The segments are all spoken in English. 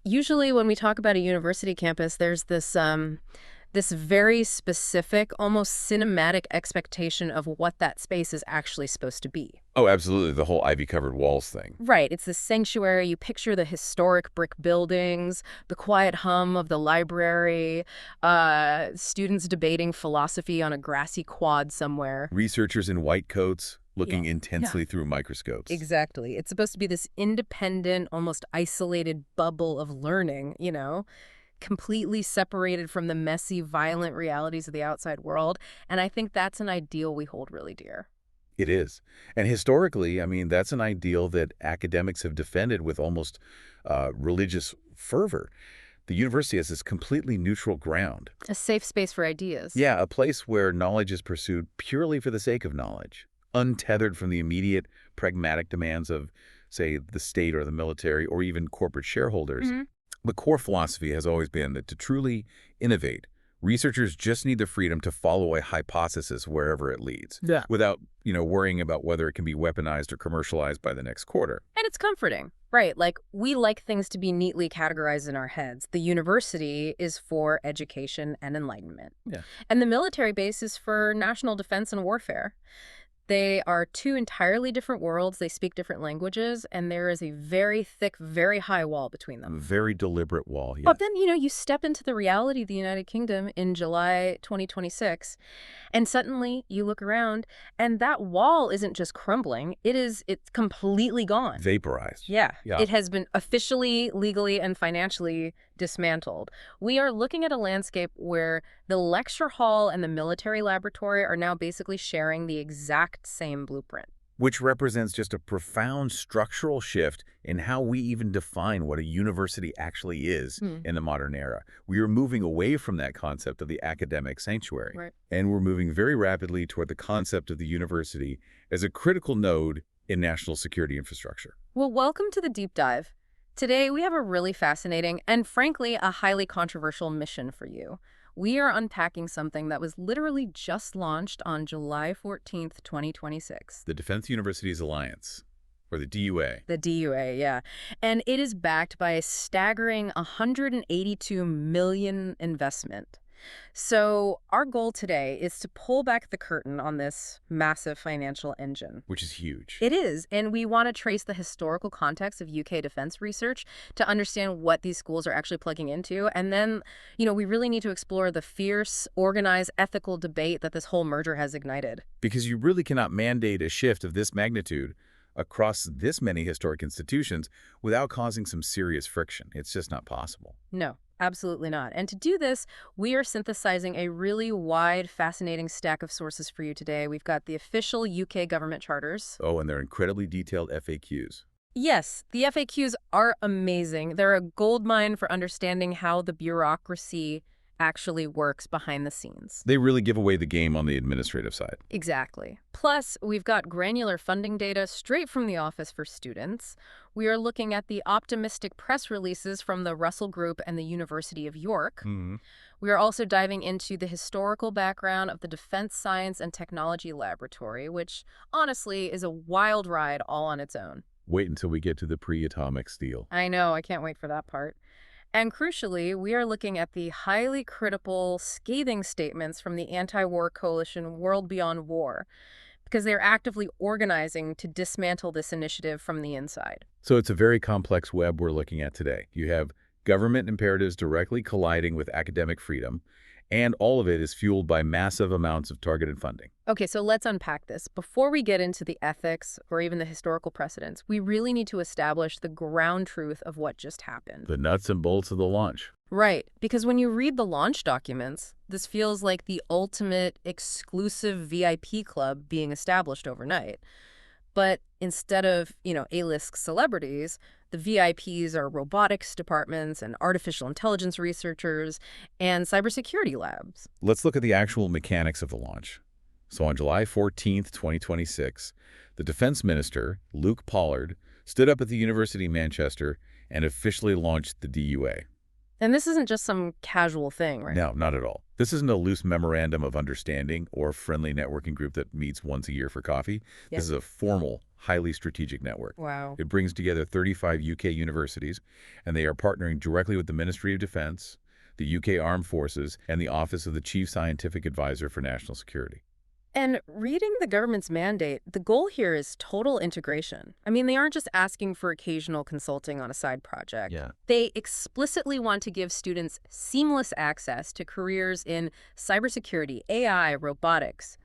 Usually when we talk about a university campus, there's this very specific, almost cinematic expectation of what that space is actually supposed to be. Oh, absolutely. The whole ivy-covered walls thing. Right. It's the sanctuary. You picture the historic brick buildings, the quiet hum of the library, students debating philosophy on a grassy quad somewhere. Researchers in white coats looking Yeah. intensely through microscopes. Exactly. It's supposed to be this independent, almost isolated bubble of learning, completely separated from the messy, violent realities of the outside world. And I think that's an ideal we hold really dear. It is. And historically, I mean, that's an ideal that academics have defended with almost religious fervor. The university is this completely neutral ground. A safe space for ideas. Yeah, a place where knowledge is pursued purely for the sake of knowledge, untethered from the immediate pragmatic demands of, say, the state or the military or even corporate shareholders. Mm-hmm. The core philosophy has always been that to truly innovate, researchers just need the freedom to follow a hypothesis wherever it leads, Yeah. without, worrying about whether it can be weaponized or commercialized by the next quarter. And it's comforting, right? Like, we like things to be neatly categorized in our heads. The university is for education and enlightenment. Yeah. And the military base is for national defense and warfare. They are two entirely different worlds. They speak different languages, and there is a very thick, very high wall between A them. very deliberate wall, yeah. But then, you step into the reality of the United Kingdom in July 2026, and suddenly you look around, and that wall isn't just crumbling. It's completely gone. Vaporized. Yeah. Yeah. It has been officially, legally, and financially dismantled. We are looking at a landscape where the lecture hall and the military laboratory are now basically sharing the exact same blueprint. Which represents just a profound structural shift in how we even define what a university actually is in the modern era. We are moving away from that concept of the academic sanctuary. Right. And we're moving very rapidly toward the concept of the university as a critical node in national security infrastructure. Well, welcome to the deep dive. Today, we have a really fascinating and, frankly, a highly controversial mission for you. We are unpacking something that was literally just launched on July 14th, 2026. The Defense Universities Alliance, or the DUA. The DUA, yeah. And it is backed by a staggering $182 million investment. So our goal today is to pull back the curtain on this massive financial engine. Which is huge. It is, and we want to trace the historical context of UK defense research to understand what these schools are actually plugging into. And then, we really need to explore the fierce, organized, ethical debate that this whole merger has ignited. Because you really cannot mandate a shift of this magnitude across this many historic institutions without causing some serious friction. It's just not possible. No. Absolutely not. And to do this, we are synthesizing a really wide, fascinating stack of sources for you today. We've got the official UK government charters. Oh, and they're incredibly detailed FAQs. Yes, the FAQs are amazing. They're a goldmine for understanding how the bureaucracy actually works behind the scenes. They really give away the game on the administrative side. Exactly. Plus, we've got granular funding data straight from the Office for Students. We are looking at the optimistic press releases from the Russell Group and the University of York. Mm-hmm. We are also diving into the historical background of the Defense Science and Technology Laboratory, which honestly is a wild ride all on its own. Wait until we get to the pre-atomic steel. I know, I can't wait for that part. And crucially, we are looking at the highly critical, scathing statements from the anti-war coalition World Beyond War, because they're actively organizing to dismantle this initiative from the inside. So it's a very complex web we're looking at today. You have government imperatives directly colliding with academic freedom, and all of it is fueled by massive amounts of targeted funding. Okay, so let's unpack this. Before we get into the ethics or even the historical precedents, we really need to establish the ground truth of what just happened. The nuts and bolts of the launch. Right, because when you read the launch documents, this feels like the ultimate exclusive VIP club being established overnight. But instead of, A-list celebrities, the VIPs are robotics departments and artificial intelligence researchers and cybersecurity labs. Let's look at the actual mechanics of the launch. So on July 14th, 2026, the defense minister, Luke Pollard, stood up at the University of Manchester and officially launched the DUA. And this isn't just some casual thing, right? No, not at all. This isn't a loose memorandum of understanding or a friendly networking group that meets once a year for coffee. Yeah. This is a formal, highly strategic network. Wow. It brings together 35 UK universities, and they are partnering directly with the Ministry of Defense, the UK Armed Forces, and the Office of the Chief Scientific Advisor for National Security. And reading the government's mandate, the goal here is total integration. I mean, they aren't just asking for occasional consulting on a side project. Yeah. They explicitly want to give students seamless access to careers in cybersecurity, AI, robotics,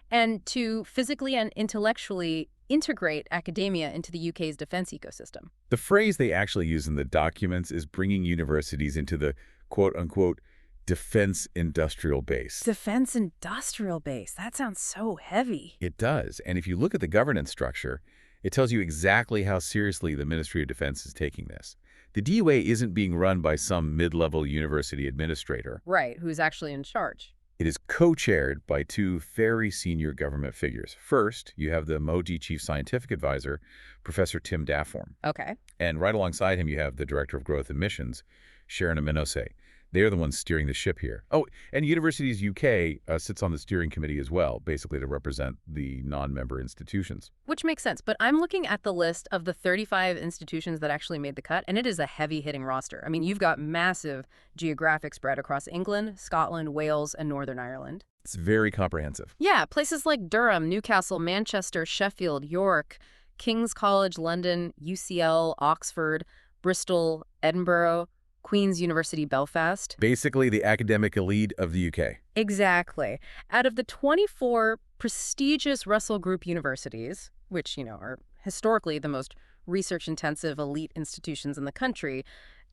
and to physically and intellectually integrate academia into the UK's defense ecosystem. The phrase they actually use in the documents is bringing universities into the quote-unquote defense industrial base. Defense industrial base. That sounds so heavy. It does, and if you look at the governance structure, it tells you exactly how seriously the Ministry of Defense is taking this. The DUA isn't being run by some mid-level university administrator. Right, who's actually in charge. It is co-chaired by two very senior government figures. First, you have the MOD Chief Scientific Advisor, Professor Tim Daform. Okay. And right alongside him, you have the Director of Growth and Missions, Sharon Aminose. They are the ones steering the ship here. Oh, and Universities UK sits on the steering committee as well, basically to represent the non-member institutions. Which makes sense, but I'm looking at the list of the 35 institutions that actually made the cut, and it is a heavy-hitting roster. I mean, you've got massive geographic spread across England, Scotland, Wales, and Northern Ireland. It's very comprehensive. Yeah, places like Durham, Newcastle, Manchester, Sheffield, York, King's College, London, UCL, Oxford, Bristol, Edinburgh, Queen's University, Belfast. Basically, the academic elite of the UK. Exactly. Out of the 24 prestigious Russell Group universities, which, are historically the most research-intensive elite institutions in the country,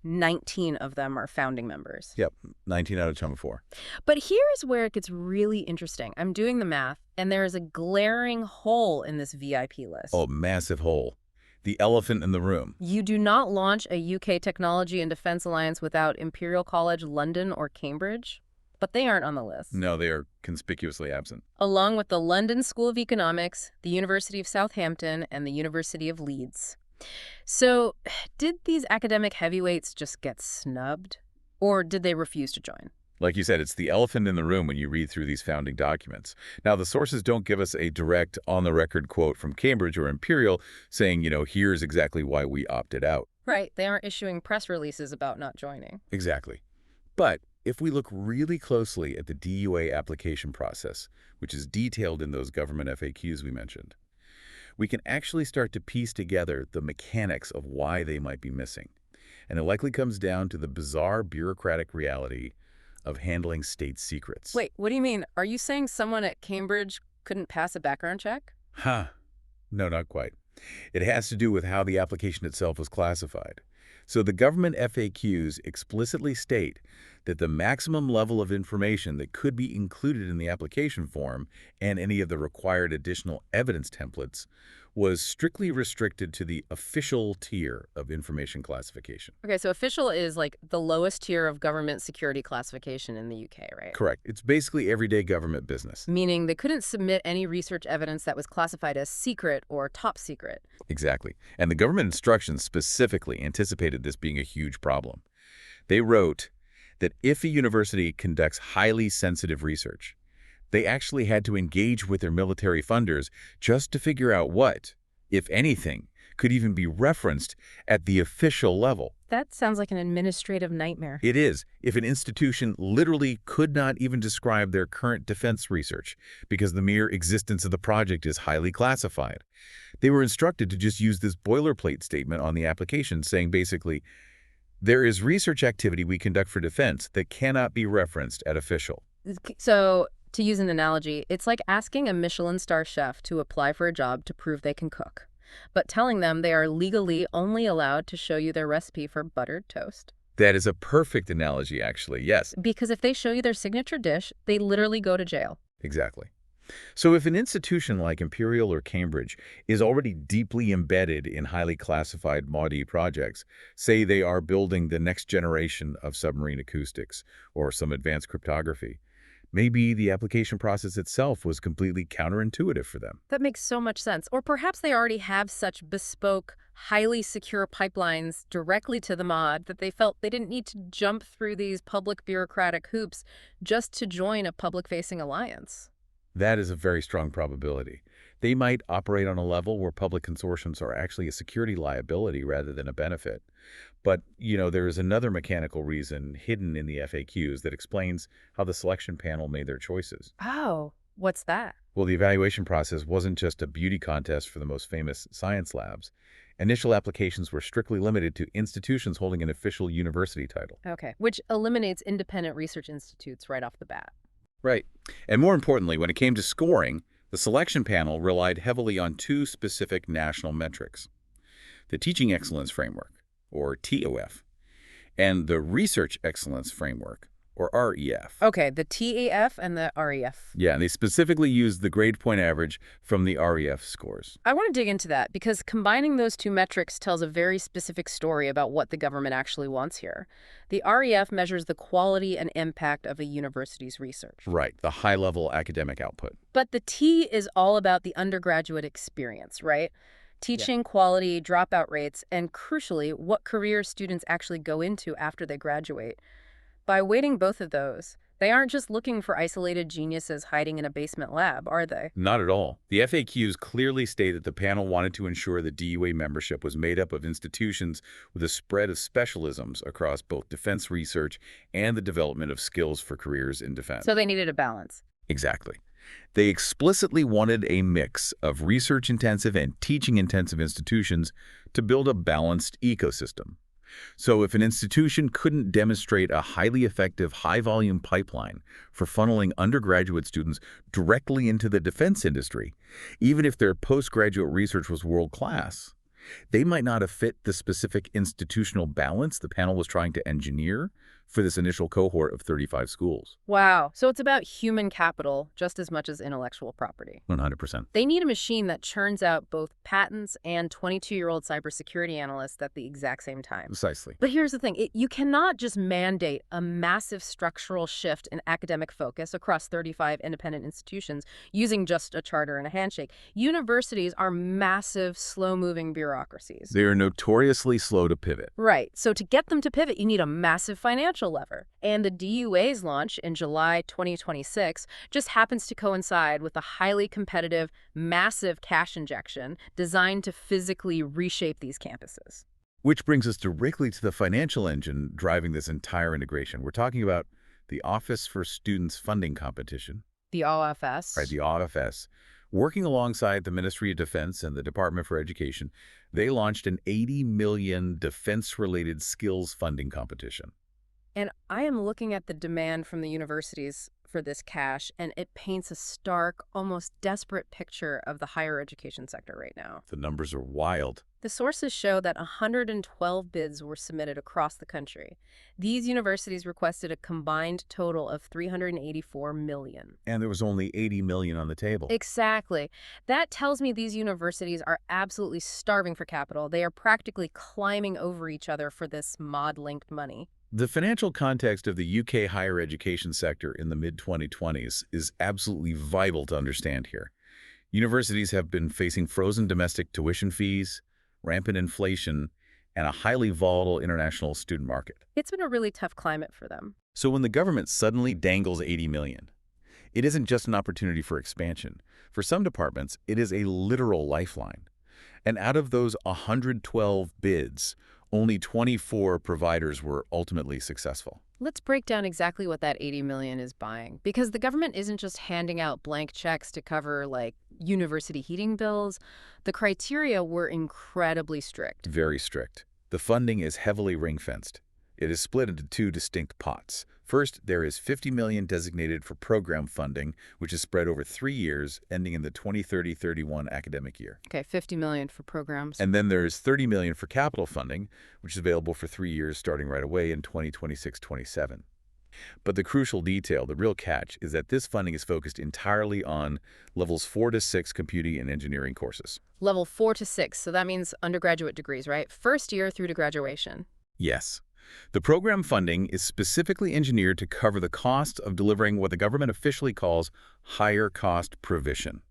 19 of them are founding members. Yep, 19 out of 24. But here's where it gets really interesting. I'm doing the math, and there is a glaring hole in this VIP list. Oh, massive hole. The elephant in the room. You do not launch a UK Technology and Defense Alliance without Imperial College London or Cambridge, but they aren't on the list. No, they are conspicuously absent. Along with the London School of Economics, the University of Southampton, and the University of Leeds. So, did these academic heavyweights just get snubbed? Or did they refuse to join? Like you said, it's the elephant in the room when you read through these founding documents. Now, the sources don't give us a direct, on-the-record quote from Cambridge or Imperial saying, here's exactly why we opted out. Right. They aren't issuing press releases about not joining. Exactly. But if we look really closely at the DUA application process, which is detailed in those government FAQs we mentioned, we can actually start to piece together the mechanics of why they might be missing. And it likely comes down to the bizarre bureaucratic reality of handling state secrets. Wait, what do you mean? Are you saying someone at Cambridge couldn't pass a background check? No, not quite. It has to do with how the application itself was classified. So the government FAQs explicitly state that the maximum level of information that could be included in the application form and any of the required additional evidence templates was strictly restricted to the official tier of information classification. Okay, so official is like the lowest tier of government security classification in the UK, right? Correct. It's basically everyday government business. Meaning they couldn't submit any research evidence that was classified as secret or top secret. Exactly. And the government instructions specifically anticipated this being a huge problem. They wrote that if a university conducts highly sensitive research, they actually had to engage with their military funders just to figure out what, if anything, could even be referenced at the official level. That sounds like an administrative nightmare. It is, if an institution literally could not even describe their current defense research because the mere existence of the project is highly classified. They were instructed to just use this boilerplate statement on the application saying basically, there is research activity we conduct for defense that cannot be referenced at official. So, to use an analogy, it's like asking a Michelin star chef to apply for a job to prove they can cook, but telling them they are legally only allowed to show you their recipe for buttered toast. That is a perfect analogy, actually, yes. Because if they show you their signature dish, they literally go to jail. Exactly. So if an institution like Imperial or Cambridge is already deeply embedded in highly classified MOD projects, say they are building the next generation of submarine acoustics or some advanced cryptography, maybe the application process itself was completely counterintuitive for them. That makes so much sense. Or perhaps they already have such bespoke, highly secure pipelines directly to the mod that they felt they didn't need to jump through these public bureaucratic hoops just to join a public-facing alliance. That is a very strong probability. They might operate on a level where public consortiums are actually a security liability rather than a benefit. But, there is another mechanical reason hidden in the FAQs that explains how the selection panel made their choices. Oh, what's that? Well, the evaluation process wasn't just a beauty contest for the most famous science labs. Initial applications were strictly limited to institutions holding an official university title. Okay, which eliminates independent research institutes right off the bat. Right. And more importantly, when it came to scoring, the selection panel relied heavily on two specific national metrics: the Teaching Excellence Framework, or TOF, and the Research Excellence Framework, or REF. Okay, the TAF and the REF. Yeah, and they specifically used the grade point average from the REF scores. I want to dig into that because combining those two metrics tells a very specific story about what the government actually wants here. The REF measures the quality and impact of a university's research. Right, the high-level academic output. But the T is all about the undergraduate experience, right? Teaching quality, dropout rates, and crucially, what careers students actually go into after they graduate. By weighting both of those, they aren't just looking for isolated geniuses hiding in a basement lab, are they? Not at all. The FAQs clearly state that the panel wanted to ensure the DUA membership was made up of institutions with a spread of specialisms across both defense research and the development of skills for careers in defense. So they needed a balance. Exactly. They explicitly wanted a mix of research-intensive and teaching-intensive institutions to build a balanced ecosystem. So if an institution couldn't demonstrate a highly effective, high-volume pipeline for funneling undergraduate students directly into the defense industry, even if their postgraduate research was world-class, they might not have fit the specific institutional balance the panel was trying to engineer for this initial cohort of 35 schools. Wow. So it's about human capital just as much as intellectual property. 100%. They need a machine that churns out both patents and 22-year-old cybersecurity analysts at the exact same time. Precisely. But here's the thing. You cannot just mandate a massive structural shift in academic focus across 35 independent institutions using just a charter and a handshake. Universities are massive, slow-moving bureaucracies. They are notoriously slow to pivot. Right. So to get them to pivot, you need a massive financial lever. And the DUA's launch in July 2026 just happens to coincide with a highly competitive, massive cash injection designed to physically reshape these campuses. Which brings us directly to the financial engine driving this entire integration. We're talking about the Office for Students Funding Competition. The OFS. Right, the OFS. Working alongside the Ministry of Defense and the Department for Education, they launched an $80 million defense-related skills funding competition. And I am looking at the demand from the universities for this cash, and it paints a stark, almost desperate picture of the higher education sector right now. The numbers are wild. The sources show that 112 bids were submitted across the country. These universities requested a combined total of $384 million. And there was only $80 million on the table. Exactly. That tells me these universities are absolutely starving for capital. They are practically climbing over each other for this mod-linked money. The financial context of the UK higher education sector in the mid-2020s is absolutely vital to understand here. Universities have been facing frozen domestic tuition fees, rampant inflation, and a highly volatile international student market. It's been a really tough climate for them. So when the government suddenly dangles $80 million, it isn't just an opportunity for expansion. For some departments, it is a literal lifeline. And out of those 112 bids, only 24 providers were ultimately successful. Let's break down exactly what that $80 million is buying, because the government isn't just handing out blank checks to cover, like, university heating bills. The criteria were incredibly strict. Very strict. The funding is heavily ring-fenced. It is split into two distinct pots. First, there is $50 million designated for program funding, which is spread over 3 years, ending in the 2030-31 academic year. Okay, $50 million for programs. And then there's $30 million for capital funding, which is available for 3 years starting right away in 2026-27. But the crucial detail, the real catch, is that this funding is focused entirely on levels 4 to 6 computing and engineering courses. Level 4 to 6, so that means undergraduate degrees, right? First year through to graduation. Yes. The program funding is specifically engineered to cover the cost of delivering what the government officially calls higher cost provision.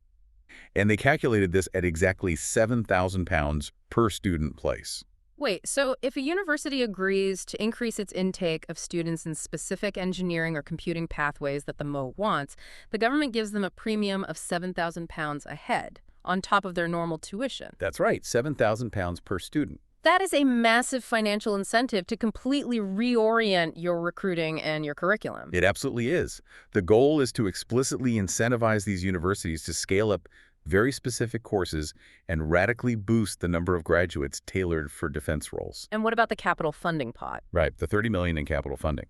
And they calculated this at exactly £7,000 per student place. Wait, so if a university agrees to increase its intake of students in specific engineering or computing pathways that the MO wants, the government gives them a premium of £7,000 a head. on top of their normal tuition. That's right, £7,000 per student. That is a massive financial incentive to completely reorient your recruiting and your curriculum. It absolutely is. The goal is to explicitly incentivize these universities to scale up very specific courses and radically boost the number of graduates tailored for defense roles. And what about the capital funding pot? Right, the $30 million in capital funding.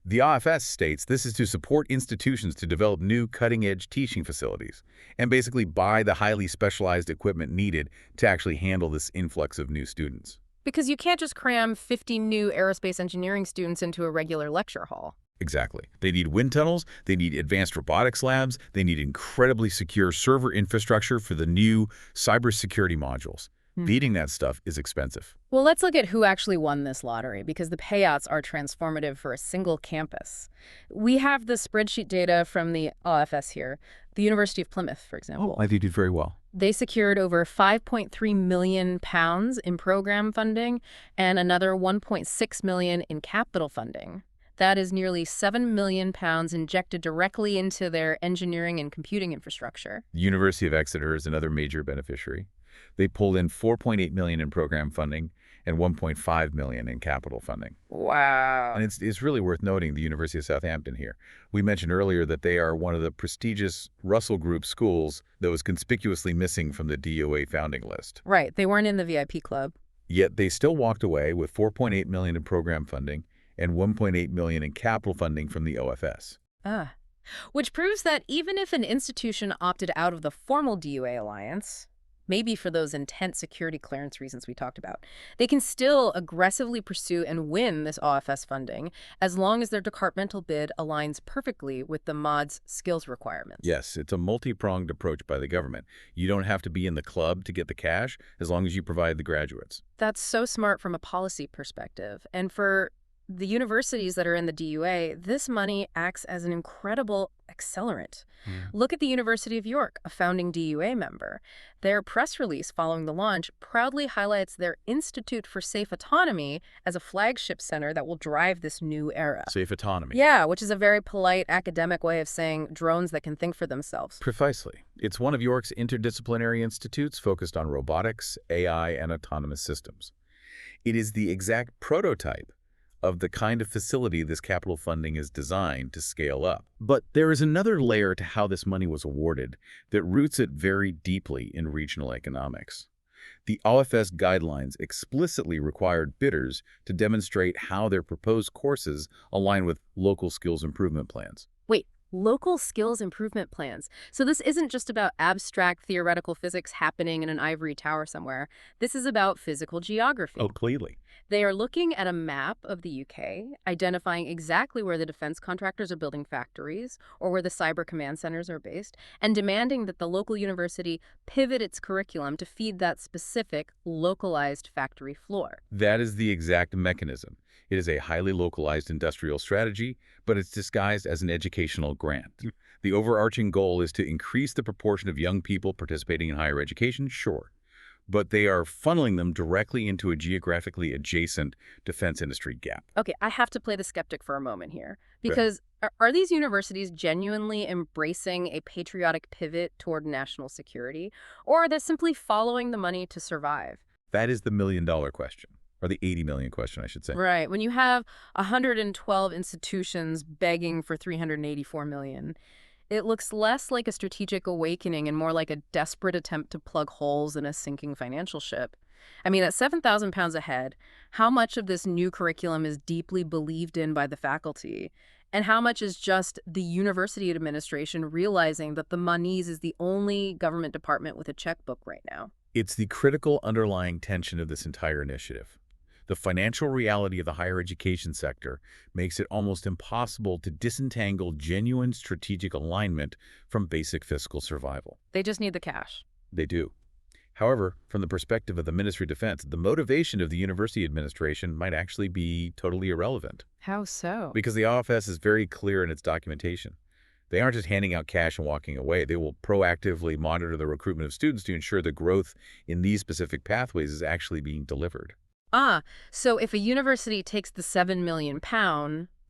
The OFS states this is to support institutions to develop new cutting-edge teaching facilities and basically buy the highly specialized equipment needed to actually handle this influx of new students. Because you can't just cram 50 new aerospace engineering students into a regular lecture hall. Exactly. They need wind tunnels, they need advanced robotics labs, they need incredibly secure server infrastructure for the new cybersecurity modules. Feeding that stuff is expensive. Well, let's look at who actually won this lottery, because the payouts are transformative for a single campus. We have the spreadsheet data from the OFS here, the University of Plymouth, for example. I think you did very well. They secured over £5.3 million in program funding and another £1.6 million in capital funding. That is nearly £7 million injected directly into their engineering and computing infrastructure. The University of Exeter is another major beneficiary. They pulled in $4.8 million in program funding and $1.5 million in capital funding. Wow. And it's really worth noting the University of Southampton here. We mentioned earlier that they are one of the prestigious Russell Group schools that was conspicuously missing from the DOA founding list. Right. They weren't in the VIP club. Yet they still walked away with $4.8 million in program funding and $1.8 million in capital funding from the OFS. Which proves that even if an institution opted out of the formal DOA alliance, maybe for those intense security clearance reasons we talked about, they can still aggressively pursue and win this OFS funding as long as their departmental bid aligns perfectly with the mod's skills requirements. Yes, it's a multi-pronged approach by the government. You don't have to be in the club to get the cash as long as you provide the graduates. That's so smart from a policy perspective. And for the universities that are in the DUA, this money acts as an incredible accelerant. Look at the University of York, a founding DUA member. Their press release following the launch proudly highlights their Institute for Safe Autonomy as a flagship center that will drive this new era. Safe autonomy. Yeah, which is a very polite academic way of saying drones that can think for themselves. Precisely. It's one of York's interdisciplinary institutes focused on robotics, AI, and autonomous systems. It is the exact prototype of the kind of facility this capital funding is designed to scale up. But there is another layer to how this money was awarded that roots it very deeply in regional economics. The OFS guidelines explicitly required bidders to demonstrate how their proposed courses align with local skills improvement plans. Wait, local skills improvement plans. So this isn't just about abstract theoretical physics happening in an ivory tower somewhere. This is about physical geography. Oh, clearly. They are looking at a map of the UK, identifying exactly where the defense contractors are building factories or where the cyber command centers are based, and demanding that the local university pivot its curriculum to feed that specific localized factory floor. That is the exact mechanism. It is a highly localized industrial strategy, but it's disguised as an educational grant. The overarching goal is to increase the proportion of young people participating in higher education, sure, but they are funneling them directly into a geographically adjacent defense industry gap. Okay, I have to play the skeptic for a moment here, because are these universities genuinely embracing a patriotic pivot toward national security, or are they simply following the money to survive? That is the million-dollar question, or the 80 million question, I should say. Right. When you have 112 institutions begging for $384 million, it looks less like a strategic awakening and more like a desperate attempt to plug holes in a sinking financial ship. I mean, at £7,000 a head, how much of this new curriculum is deeply believed in by the faculty? And how much is just the university administration realizing that the Modernize is the only government department with a checkbook right now? It's the critical underlying tension of this entire initiative. The financial reality of the higher education sector makes it almost impossible to disentangle genuine strategic alignment from basic fiscal survival. They just need the cash. They do. However, from the perspective of the Ministry of Defense, the motivation of the university administration might actually be totally irrelevant. How so? Because the OFS is very clear in its documentation. They aren't just handing out cash and walking away. They will proactively monitor the recruitment of students to ensure the growth in these specific pathways is actually being delivered. So if a university takes the £7 million,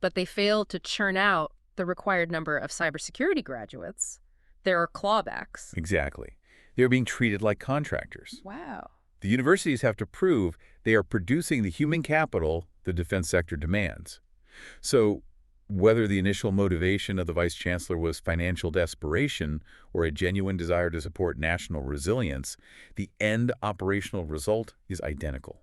but they fail to churn out the required number of cybersecurity graduates, there are clawbacks. Exactly. They are being treated like contractors. Wow. The universities have to prove they are producing the human capital the defense sector demands. So, whether the initial motivation of the vice chancellor was financial desperation or a genuine desire to support national resilience, the end operational result is identical.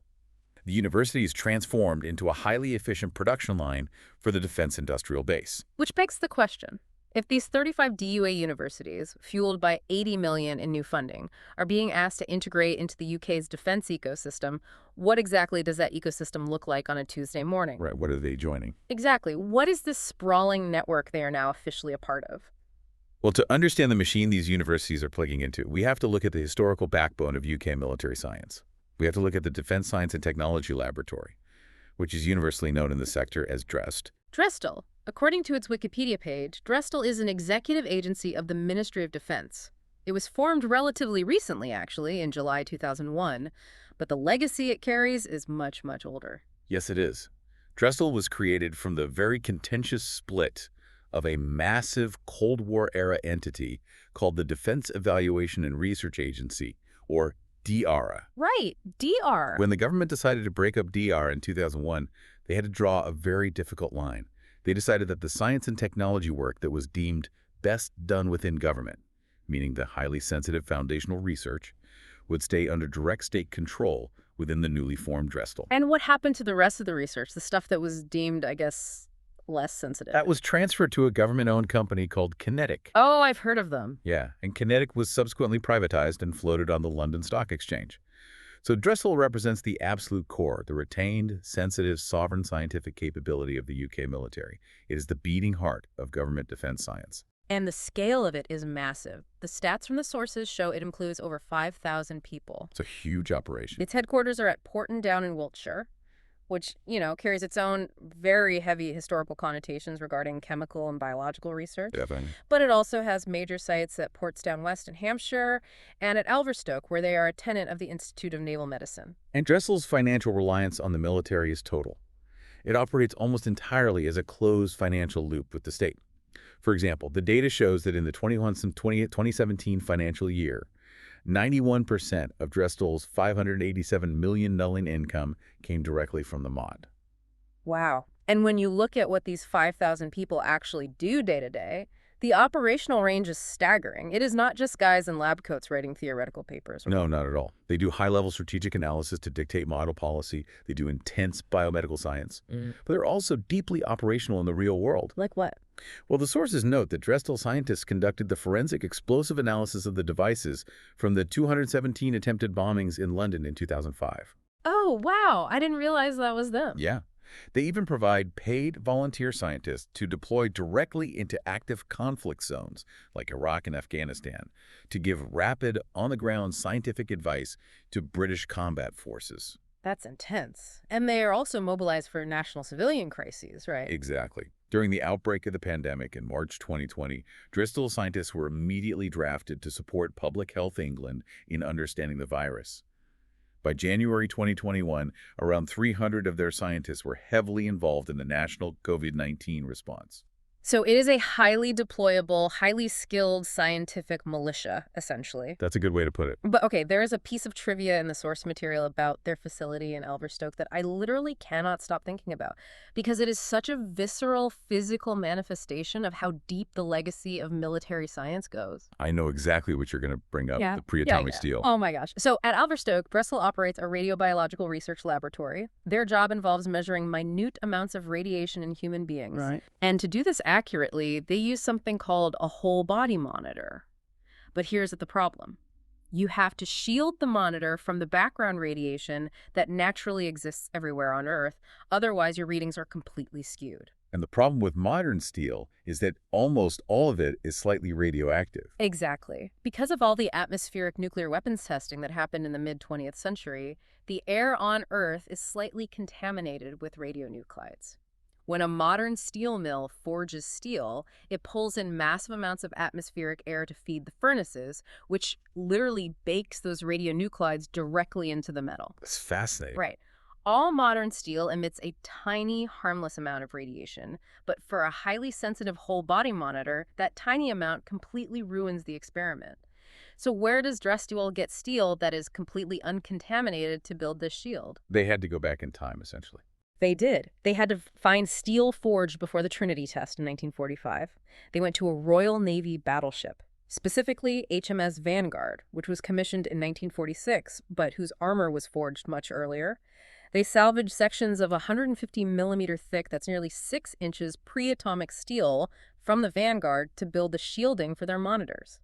The university is transformed into a highly efficient production line for the defense industrial base. Which begs the question. If these 35 DUA universities, fueled by 80 million in new funding, are being asked to integrate into the UK's defense ecosystem, what exactly does that ecosystem look like on a Tuesday morning? Right, what are they joining? Exactly. What is this sprawling network they are now officially a part of? Well, to understand the machine these universities are plugging into, we have to look at the historical backbone of UK military science. We have to look at the Defense Science and Technology Laboratory, which is universally known in the sector as DREST. Dstl. According to its Wikipedia page, Dstl is an executive agency of the Ministry of Defense. It was formed relatively recently, actually, in July 2001, but the legacy it carries is much, much older. Yes, it is. DRESTL was created from the very contentious split of a massive Cold War-era entity called the Defense Evaluation and Research Agency, or DARA. Right, DR. When the government decided to break up DR in 2001, they had to draw a very difficult line. They decided that the science and technology work that was deemed best done within government, meaning the highly sensitive foundational research, would stay under direct state control within the newly formed Dstl. And what happened to the rest of the research, the stuff that was deemed, I guess, less sensitive? That was transferred to a government-owned company called Kinetic. Oh, I've heard of them. Yeah, and Kinetic was subsequently privatized and floated on the London Stock Exchange. So Dstl represents the absolute core, the retained, sensitive, sovereign scientific capability of the UK military. It is the beating heart of government defense science. And the scale of it is massive. The stats from the sources show it includes over 5,000 people. It's a huge operation. Its headquarters are at Porton Down in Wiltshire, which, carries its own very heavy historical connotations regarding chemical and biological research. Definitely. But it also has major sites at Portsdown West in Hampshire and at Alverstoke, where they are a tenant of the Institute of Naval Medicine. And Dressel's financial reliance on the military is total. It operates almost entirely as a closed financial loop with the state. For example, the data shows that in the 2017 financial year, 91% of Drestel's $587 million income came directly from the mod. Wow. And when you look at what these 5,000 people actually do day to day, the operational range is staggering. It is not just guys in lab coats writing theoretical papers. No, not at all. They do high-level strategic analysis to dictate model policy. They do intense biomedical science. But they're also deeply operational in the real world. Like what? Well, the sources note that Dstl scientists conducted the forensic explosive analysis of the devices from the 217 attempted bombings in London in 2005. Oh, wow. I didn't realize that was them. Yeah. They even provide paid volunteer scientists to deploy directly into active conflict zones like Iraq and Afghanistan to give rapid, on-the-ground scientific advice to British combat forces. That's intense. And they are also mobilized for national civilian crises, right? Exactly. During the outbreak of the pandemic in March 2020, Dstl scientists were immediately drafted to support Public Health England in understanding the virus. By January 2021, around 300 of their scientists were heavily involved in the national COVID-19 response. So it is a highly deployable, highly skilled scientific militia, essentially. That's a good way to put it. But okay, there is a piece of trivia in the source material about their facility in Alverstoke that I literally cannot stop thinking about because it is such a visceral, physical manifestation of how deep the legacy of military science goes. I know exactly what you're going to bring up, the pre-atomic steel. Oh my gosh. So at Alverstoke, Dstl operates a radiobiological research laboratory. Their job involves measuring minute amounts of radiation in human beings. Right. And to do this accurately, they use something called a whole body monitor. But here's the problem. You have to shield the monitor from the background radiation that naturally exists everywhere on Earth. Otherwise, your readings are completely skewed. And the problem with modern steel is that almost all of it is slightly radioactive. Exactly. Because of all the atmospheric nuclear weapons testing that happened in the mid-20th century, the air on Earth is slightly contaminated with radionuclides. When a modern steel mill forges steel, it pulls in massive amounts of atmospheric air to feed the furnaces, which literally bakes those radionuclides directly into the metal. That's fascinating. Right. All modern steel emits a tiny, harmless amount of radiation, but for a highly sensitive whole body monitor, that tiny amount completely ruins the experiment. So where does Dstl get steel that is completely uncontaminated to build this shield? They had to go back in time, essentially. They did. They had to find steel forged before the Trinity test in 1945. They went to a Royal Navy battleship, specifically HMS Vanguard, which was commissioned in 1946, but whose armor was forged much earlier. They salvaged sections of 150 millimeter thick, that's nearly 6 inches pre-atomic steel from the Vanguard to build the shielding for their monitors.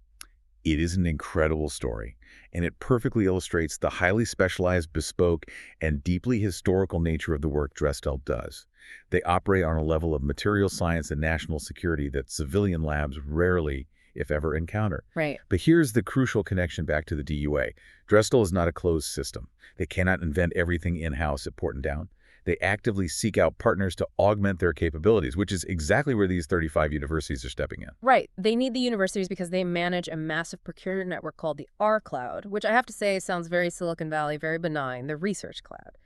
It is an incredible story, and it perfectly illustrates the highly specialized, bespoke, and deeply historical nature of the work Dstl does. They operate on a level of material science and national security that civilian labs rarely, if ever, encounter. Right. But here's the crucial connection back to the DUA. Dstl is not a closed system. They cannot invent everything in-house at Port and Down. They actively seek out partners to augment their capabilities, which is exactly where these 35 universities are stepping in. Right. They need the universities because they manage a massive procurement network called the R Cloud, which I have to say sounds very Silicon Valley, very benign, the research cloud.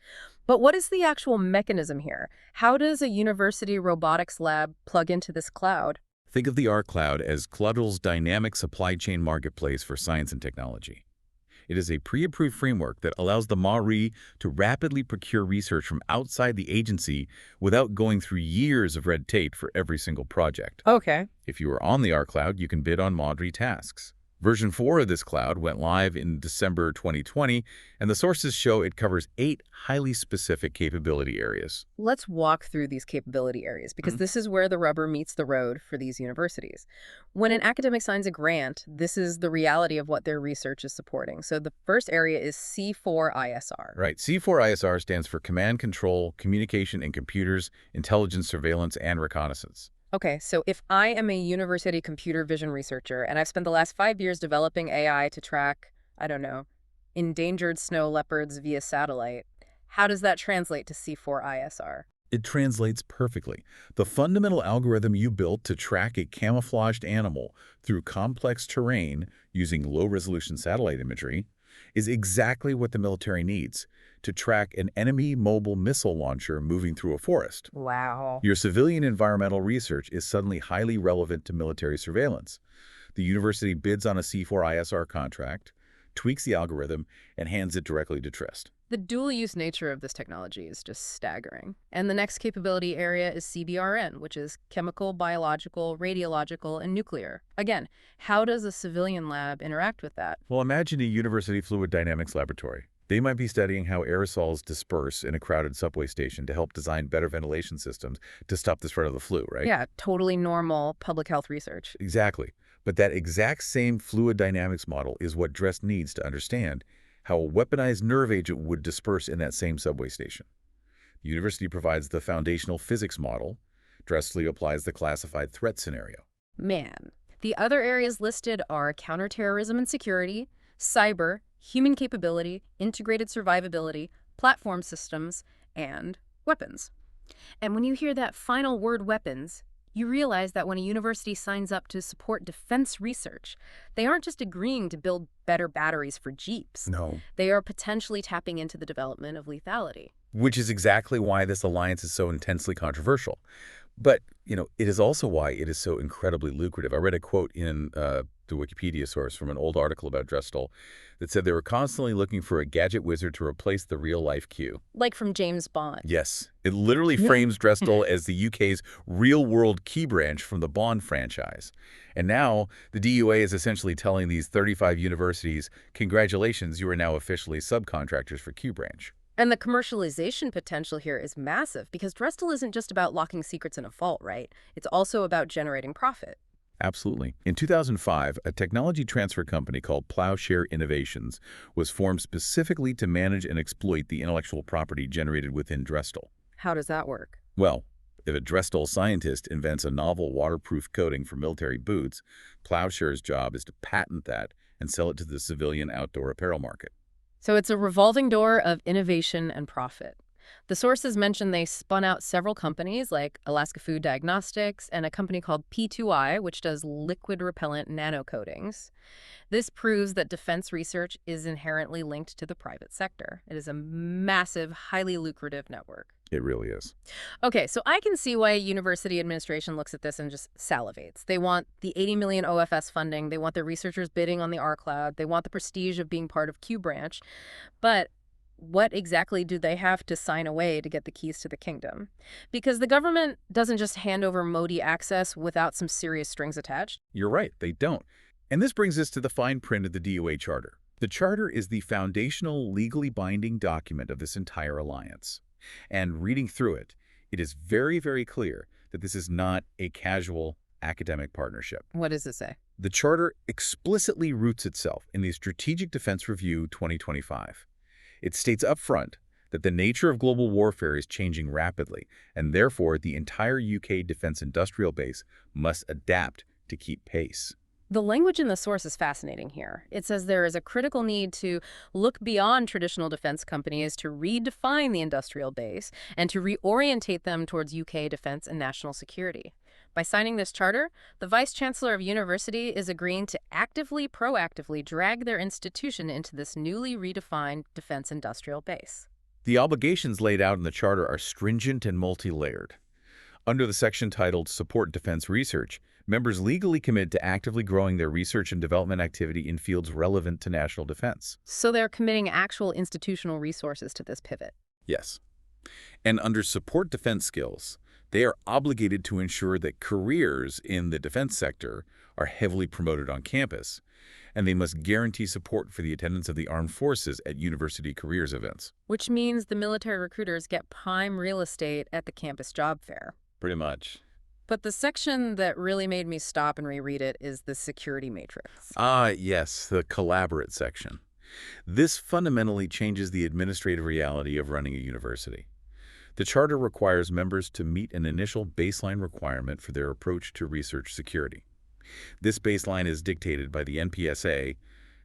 But what is the actual mechanism here? How does a university robotics lab plug into this cloud? Think of the R Cloud as Cloudl's dynamic supply chain marketplace for science and technology. It is a pre-approved framework that allows the MARI to rapidly procure research from outside the agency without going through years of red tape for every single project. Okay. If you are on the R Cloud, you can bid on MARI tasks. Version 4 of this cloud went live in December 2020, and the sources show it covers 8 highly specific capability areas. Let's walk through these capability areas because this is where the rubber meets the road for these universities. When an academic signs a grant, this is the reality of what their research is supporting. So the first area is C4ISR. Right. C4ISR stands for Command, Control, Communication and Computers, Intelligence, Surveillance, and Reconnaissance. Okay, so if I am a university computer vision researcher and I've spent the last 5 years developing AI to track, I don't know, endangered snow leopards via satellite, how does that translate to C4ISR? It translates perfectly. The fundamental algorithm you built to track a camouflaged animal through complex terrain using low-resolution satellite imagery is exactly what the military needs to track an enemy mobile missile launcher moving through a forest. Wow. Your civilian environmental research is suddenly highly relevant to military surveillance. The university bids on a C4ISR contract, tweaks the algorithm, and hands it directly to TRIST. The dual-use nature of this technology is just staggering. And the next capability area is CBRN, which is chemical, biological, radiological, and nuclear. Again, how does a civilian lab interact with that? Well, imagine a university fluid dynamics laboratory. They might be studying how aerosols disperse in a crowded subway station to help design better ventilation systems to stop the spread of the flu, right? Yeah, totally normal public health research. Exactly. But that exact same fluid dynamics model is what DREST needs to understand how a weaponized nerve agent would disperse in that same subway station. The university provides the foundational physics model. Dstl applies the classified threat scenario. Man. The other areas listed are counterterrorism and security, cyber, human capability, integrated survivability, platform systems, and weapons. And when you hear that final word weapons, you realize that when a university signs up to support defense research, they aren't just agreeing to build better batteries for Jeeps. No. They are potentially tapping into the development of lethality. Which is exactly why this alliance is so intensely controversial. But, it is also why it is so incredibly lucrative. I read a quote in the Wikipedia source from an old article about Dstl that said they were constantly looking for a gadget wizard to replace the real-life Q. Like from James Bond. Yes. It literally frames Dstl as the UK's real-world key branch from the Bond franchise. And now, the DUA is essentially telling these 35 universities, congratulations, you are now officially subcontractors for Q branch. And the commercialization potential here is massive because Dstl isn't just about locking secrets in a vault, right? It's also about generating profit. Absolutely. In 2005, a technology transfer company called Plowshare Innovations was formed specifically to manage and exploit the intellectual property generated within Dstl. How does that work? Well, if a Dstl scientist invents a novel waterproof coating for military boots, Plowshare's job is to patent that and sell it to the civilian outdoor apparel market. So it's a revolving door of innovation and profit. The sources mention they spun out several companies like Alaska Food Diagnostics and a company called P2I, which does liquid repellent nanocoatings. This proves that defense research is inherently linked to the private sector. It is a massive, highly lucrative network. It really is. Okay, so I can see why university administration looks at this and just salivates. They want the 80 million OFS funding. They want their researchers bidding on the R Cloud. They want the prestige of being part of Q Branch. But what exactly do they have to sign away to get the keys to the kingdom? Because the government doesn't just hand over Modi access without some serious strings attached. You're right, they don't. And this brings us to the fine print of the DOA Charter. The Charter is the foundational, legally binding document of this entire alliance. And reading through it, it is very, very clear that this is not a casual academic partnership. What does it say? The Charter explicitly roots itself in the Strategic Defense Review 2025. It states up front that the nature of global warfare is changing rapidly, and therefore the entire UK defense industrial base must adapt to keep pace. The language in the source is fascinating here. It says there is a critical need to look beyond traditional defense companies to redefine the industrial base and to reorientate them towards UK defense and national security. By signing this charter, the Vice-Chancellor of University is agreeing to proactively drag their institution into this newly redefined defense industrial base. The obligations laid out in the Charter are stringent and multi-layered. Under the section titled Support Defense Research, members legally commit to actively growing their research and development activity in fields relevant to national defense. So they're committing actual institutional resources to this pivot. Yes. And under Support Defense Skills, they are obligated to ensure that careers in the defense sector are heavily promoted on campus, and they must guarantee support for the attendance of the armed forces at university careers events. Which means the military recruiters get prime real estate at the campus job fair. Pretty much. But the section that really made me stop and reread it is the security matrix. Ah, yes, the collaborate section. This fundamentally changes the administrative reality of running a university. The Charter requires members to meet an initial baseline requirement for their approach to research security. This baseline is dictated by the NPSA,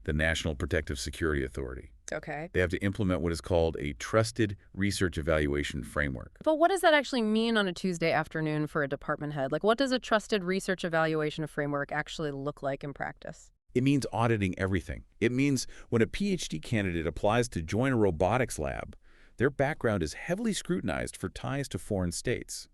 the National Protective Security Authority. Okay. They have to implement what is called a Trusted Research Evaluation Framework. But what does that actually mean on a Tuesday afternoon for a department head? Like, what does a trusted research evaluation framework actually look like in practice? It means auditing everything. It means when a PhD candidate applies to join a robotics lab, their background is heavily scrutinized for ties to foreign states.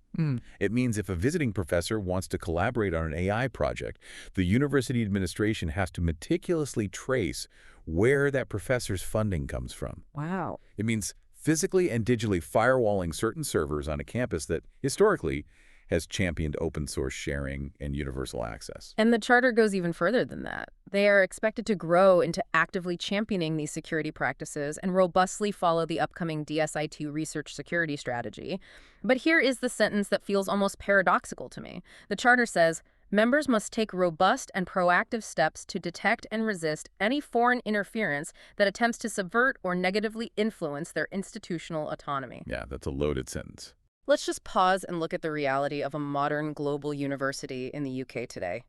It means if a visiting professor wants to collaborate on an AI project, the university administration has to meticulously trace where that professor's funding comes from. Wow. It means physically and digitally firewalling certain servers on a campus that, historically, has championed open source sharing and universal access. And the charter goes even further than that. They are expected to grow into actively championing these security practices and robustly follow the upcoming DSI-2 research security strategy. But here is the sentence that feels almost paradoxical to me. The charter says, members must take robust and proactive steps to detect and resist any foreign interference that attempts to subvert or negatively influence their institutional autonomy. Yeah, that's a loaded sentence. Let's just pause and look at the reality of a modern global university in the UK today.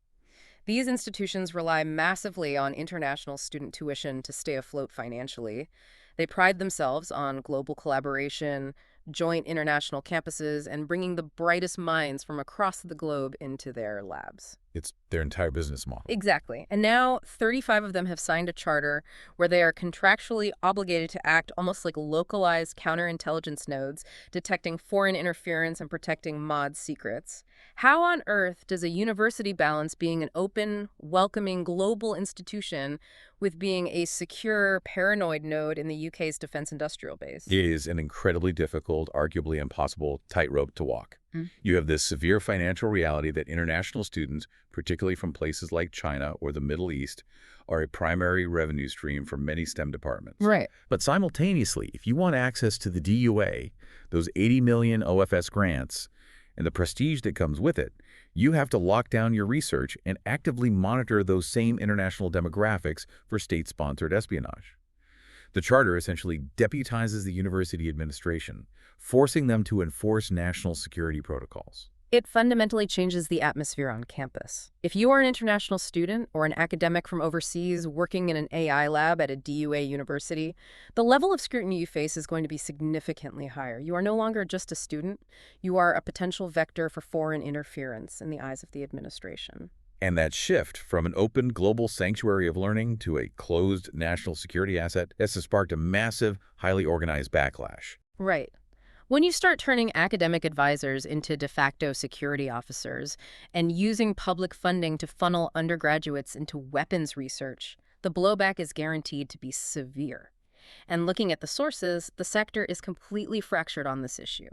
These institutions rely massively on international student tuition to stay afloat financially. They pride themselves on global collaboration, joint international campuses, and bringing the brightest minds from across the globe into their labs. It's their entire business model. Exactly. And now 35 of them have signed a charter where they are contractually obligated to act almost like localized counterintelligence nodes, detecting foreign interference and protecting mod secrets. How on earth does a university balance being an open, welcoming global institution with being a secure, paranoid node in the UK's defense industrial base? It is an incredibly difficult, arguably impossible tightrope to walk. You have this severe financial reality that international students, particularly from places like China or the Middle East, are a primary revenue stream for many STEM departments. Right. But simultaneously, if you want access to the DUA, those 80 million OFS grants, and the prestige that comes with it, you have to lock down your research and actively monitor those same international demographics for state-sponsored espionage. The charter essentially deputizes the university administration, forcing them to enforce national security protocols. It fundamentally changes the atmosphere on campus. If you are an international student or an academic from overseas working in an AI lab at a DUA university, the level of scrutiny you face is going to be significantly higher. You are no longer just a student, you are a potential vector for foreign interference in the eyes of the administration. And that shift from an open global sanctuary of learning to a closed national security asset has sparked a massive, highly organized backlash. Right. When you start turning academic advisors into de facto security officers and using public funding to funnel undergraduates into weapons research, the blowback is guaranteed to be severe. And looking at the sources, the sector is completely fractured on this issue.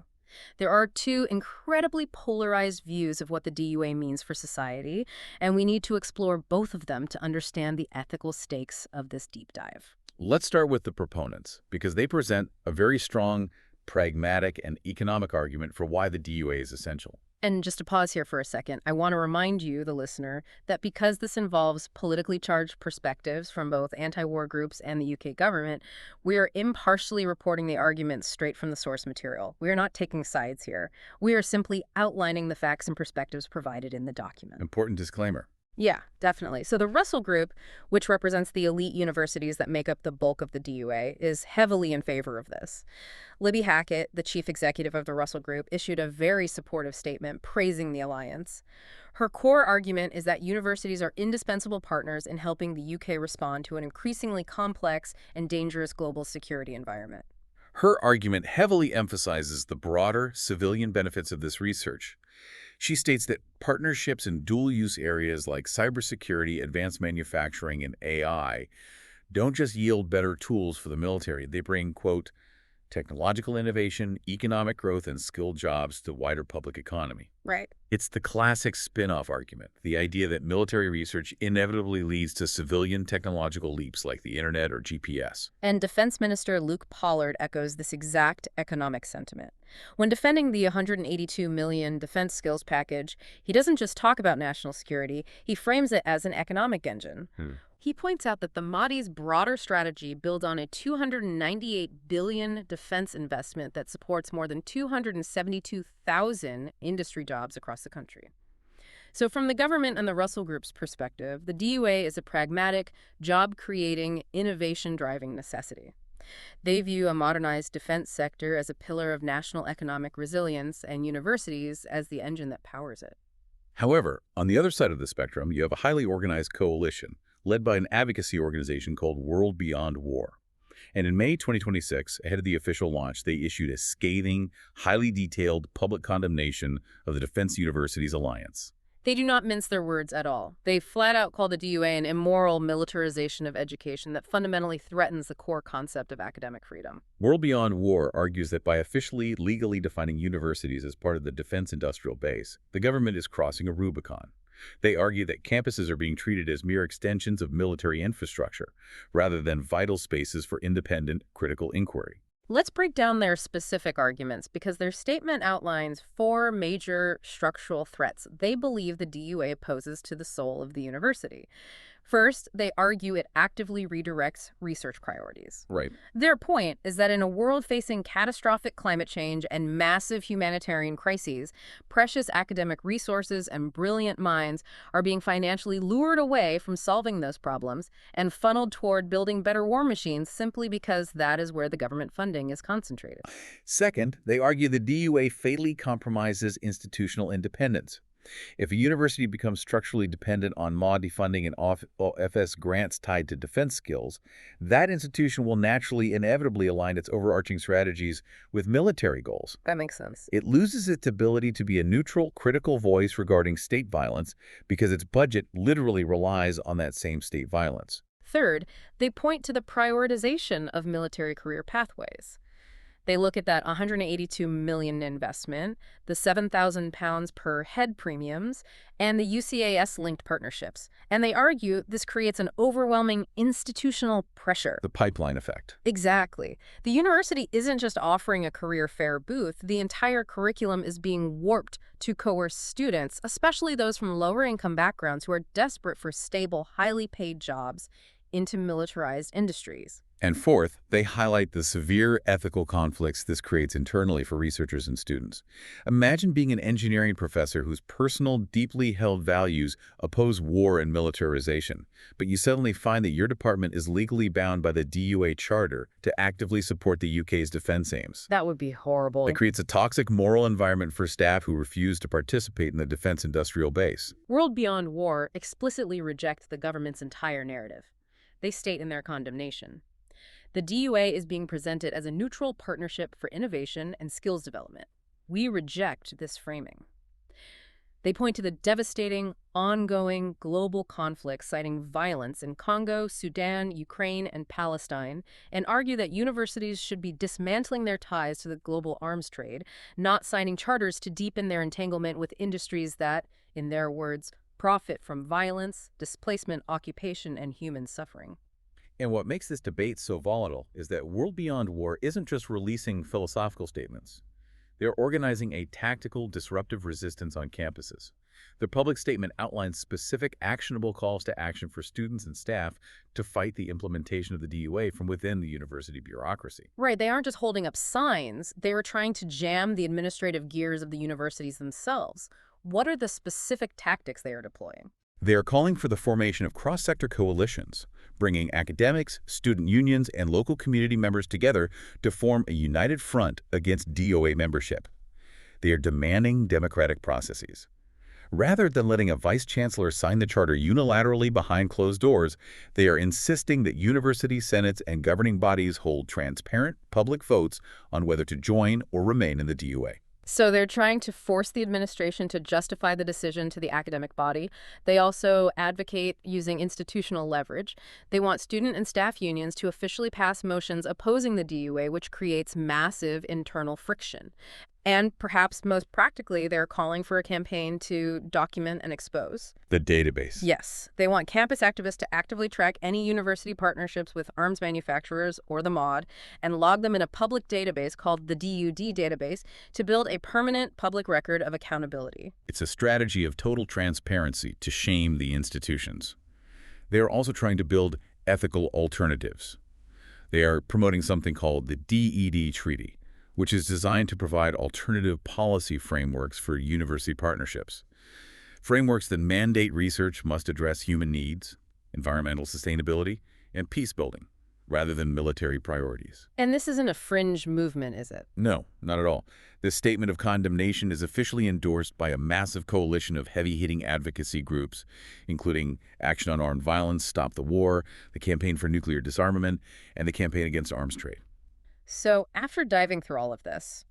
There are two incredibly polarized views of what the DUA means for society, and we need to explore both of them to understand the ethical stakes of this deep dive. Let's start with the proponents, because they present a very strong, pragmatic, and economic argument for why the DUA is essential. And just to pause here for a second, I want to remind you, the listener, that because this involves politically charged perspectives from both anti-war groups and the UK government, we are impartially reporting the arguments straight from the source material. We are not taking sides here. We are simply outlining the facts and perspectives provided in the document. Important disclaimer. Yeah, definitely. So the Russell Group, which represents the elite universities that make up the bulk of the DUA, is heavily in favor of this. Libby Hackett, the chief executive of the Russell Group, issued a very supportive statement praising the alliance. Her core argument is that universities are indispensable partners in helping the UK respond to an increasingly complex and dangerous global security environment. Her argument heavily emphasizes the broader civilian benefits of this research. She states that partnerships in dual-use areas like cybersecurity, advanced manufacturing, and AI don't just yield better tools for the military. They bring, quote, technological innovation, economic growth, and skilled jobs to the wider public economy. Right. It's the classic spin-off argument, the idea that military research inevitably leads to civilian technological leaps like the internet or GPS. And Defense Minister Luke Pollard echoes this exact economic sentiment. When defending the $182 million defense skills package, he doesn't just talk about national security, he frames it as an economic engine. He points out that the Mahdi's broader strategy builds on a $298 billion defense investment that supports more than 272,000 industry jobs across the country. So from the government and the Russell Group's perspective, the DUA is a pragmatic, job-creating, innovation-driving necessity. They view a modernized defense sector as a pillar of national economic resilience and universities as the engine that powers it. However, on the other side of the spectrum, you have a highly organized coalition led by an advocacy organization called World Beyond War. And in May 2026, ahead of the official launch, they issued a scathing, highly detailed public condemnation of the Defense Universities Alliance. They do not mince their words at all. They flat out call the DUA an immoral militarization of education that fundamentally threatens the core concept of academic freedom. World Beyond War argues that by officially, legally defining universities as part of the defense industrial base, the government is crossing a Rubicon. They argue that campuses are being treated as mere extensions of military infrastructure, rather than vital spaces for independent, critical inquiry. Let's break down their specific arguments because their statement outlines four major structural threats they believe the DUA poses to the soul of the university. First, they argue it actively redirects research priorities. Right. Their point is that in a world facing catastrophic climate change and massive humanitarian crises, precious academic resources and brilliant minds are being financially lured away from solving those problems and funneled toward building better war machines simply because that is where the government funding is concentrated. Second, they argue the DUA fatally compromises institutional independence. If a university becomes structurally dependent on Mahdi funding and FS grants tied to defense skills, that institution will naturally, inevitably align its overarching strategies with military goals. That makes sense. It loses its ability to be a neutral, critical voice regarding state violence because its budget literally relies on that same state violence. Third, they point to the prioritization of military career pathways. They look at that $182 million investment, the £7,000 per head premiums, and the UCAS-linked partnerships. And they argue this creates an overwhelming institutional pressure. The pipeline effect. Exactly. The university isn't just offering a career fair booth. The entire curriculum is being warped to coerce students, especially those from lower-income backgrounds who are desperate for stable, highly paid jobs into militarized industries. And fourth, they highlight the severe ethical conflicts this creates internally for researchers and students. Imagine being an engineering professor whose personal, deeply held values oppose war and militarization, but you suddenly find that your department is legally bound by the DUA Charter to actively support the UK's defense aims. That would be That horrible. creates a toxic moral environment for staff who refuse to participate in the defense industrial base. World Beyond War explicitly reject the government's entire narrative. They state in their condemnation, the DUA is being presented as a neutral partnership for innovation and skills development. We reject this framing. They point to the devastating, ongoing global conflicts, citing violence in Congo, Sudan, Ukraine, and Palestine, and argue that universities should be dismantling their ties to the global arms trade, not signing charters to deepen their entanglement with industries that, in their words, profit from violence, displacement, occupation, and human suffering. And what makes this debate so volatile is that World Beyond War isn't just releasing philosophical statements. They're organizing a tactical, disruptive resistance on campuses. Their public statement outlines specific, actionable calls to action for students and staff to fight the implementation of the DUA from within the university bureaucracy. Right, they aren't just holding up signs, they were trying to jam the administrative gears of the universities themselves. What are the specific tactics they are deploying? They are calling for the formation of cross-sector coalitions, bringing academics, student unions, and local community members together to form a united front against DOA membership. They are demanding democratic processes. Rather than letting a vice-chancellor sign the charter unilaterally behind closed doors, they are insisting that university senates and governing bodies hold transparent public votes on whether to join or remain in the DUA. So they're trying to force the administration to justify the decision to the academic body. They also advocate using institutional leverage. They want student and staff unions to officially pass motions opposing the DUA, which creates massive internal friction. And perhaps most practically, they're calling for a campaign to document and expose. The database. Yes, they want campus activists to actively track any university partnerships with arms manufacturers or the MOD and log them in a public database called the DUD database to build a permanent public record of accountability. It's a strategy of total transparency to shame the institutions. They are also trying to build ethical alternatives. They are promoting something called the DED Treaty, which is designed to provide alternative policy frameworks for university partnerships. Frameworks that mandate research must address human needs, environmental sustainability, and peace building, rather than military priorities. And this isn't a fringe movement, is it? No, not at all. This statement of condemnation is officially endorsed by a massive coalition of heavy-hitting advocacy groups, including Action on Armed Violence, Stop the War, the Campaign for Nuclear Disarmament, and the Campaign Against Arms Trade. So after diving through all of this,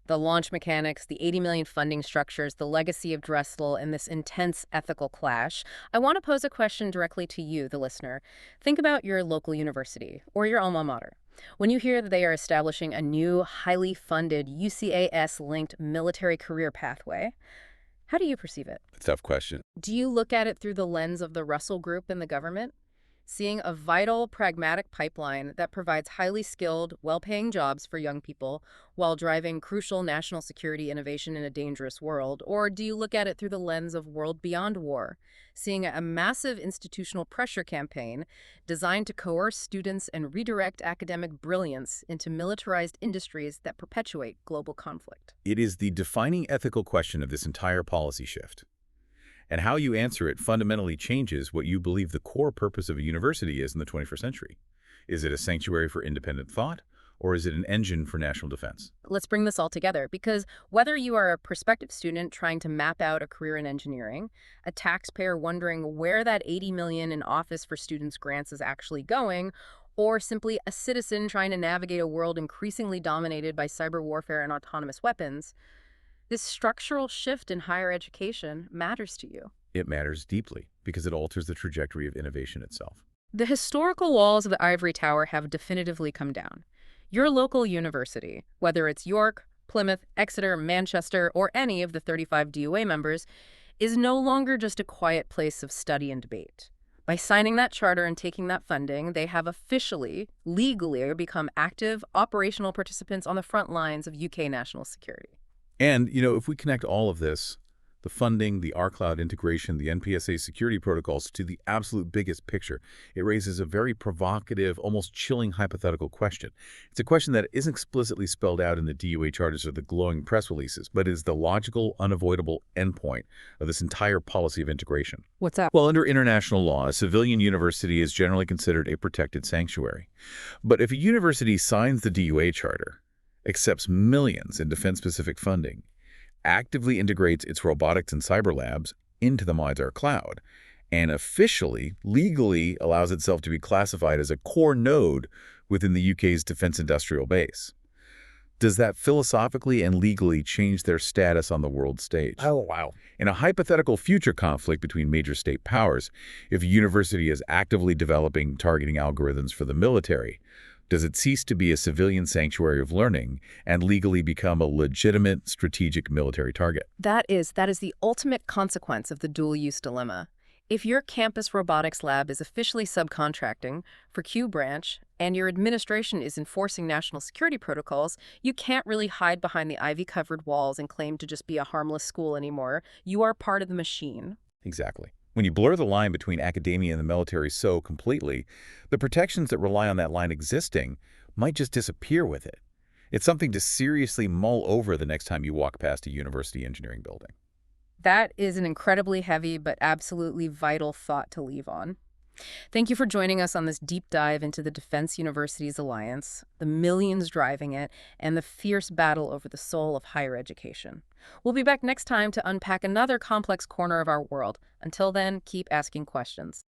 the launch mechanics, the 80 million funding structures, the legacy of Dstl, and this intense ethical clash, I want to pose a question directly to you, the listener. Think about your local university or your alma mater. When you hear that they are establishing a new, highly funded UCAS-linked military career pathway, how do you perceive it? It's a tough question. Do you look at it through the lens of the Russell Group and the government? Seeing a vital, pragmatic pipeline that provides highly skilled, well-paying jobs for young people while driving crucial national security innovation in a dangerous world? Or do you look at it through the lens of World Beyond War, seeing a massive institutional pressure campaign designed to coerce students and redirect academic brilliance into militarized industries that perpetuate global conflict? It is the defining ethical question of this entire policy shift. And how you answer it fundamentally changes what you believe the core purpose of a university is in the 21st century. Is it a sanctuary for independent thought, or is it an engine for national defense? Let's bring this all together, because whether you are a prospective student trying to map out a career in engineering, a taxpayer wondering where that 80 million in Office for Students grants is actually going, or simply a citizen trying to navigate a world increasingly dominated by cyber warfare and autonomous weapons, this structural shift in higher education matters to you. It matters deeply because it alters the trajectory of innovation itself. The historical walls of the ivory tower have definitively come down. Your local university, whether it's York, Plymouth, Exeter, Manchester, or any of the 35 DOA members, is no longer just a quiet place of study and debate. By signing that charter and taking that funding, they have officially, legally become active, operational participants on the front lines of UK national security. And, if we connect all of this, The funding, the R-Cloud integration, the NPSA security protocols, to the absolute biggest picture. It raises a very provocative, almost chilling hypothetical question. It's a question that isn't explicitly spelled out in the DOA charters or the glowing press releases, but is the logical, unavoidable endpoint of this entire policy of integration. What's that? Well, under international law, a civilian university is generally considered a protected sanctuary. But if a university signs the DOA charter, accepts millions in defense-specific funding, actively integrates its robotics and cyber labs into the modernize cloud, and officially, legally allows itself to be classified as a core node within the UK's defense industrial base, does that philosophically and legally change their status on the world stage? Oh, wow. In a hypothetical future conflict between major state powers, if a university is actively developing targeting algorithms for the military, does it cease to be a civilian sanctuary of learning and legally become a legitimate strategic military target? That is the ultimate consequence of the dual-use dilemma. If your campus robotics lab is officially subcontracting for Q branch and your administration is enforcing national security protocols, you can't really hide behind the ivy-covered walls and claim to just be a harmless school anymore. You are part of the machine. Exactly. When you blur the line between academia and the military so completely, the protections that rely on that line existing might just disappear with it. It's something to seriously mull over the next time you walk past a university engineering building. That is an incredibly heavy but absolutely vital thought to leave on. Thank you for joining us on this deep dive into the Defense Universities Alliance, the millions driving it, and the fierce battle over the soul of higher education. We'll be back next time to unpack another complex corner of our world. Until then, keep asking questions.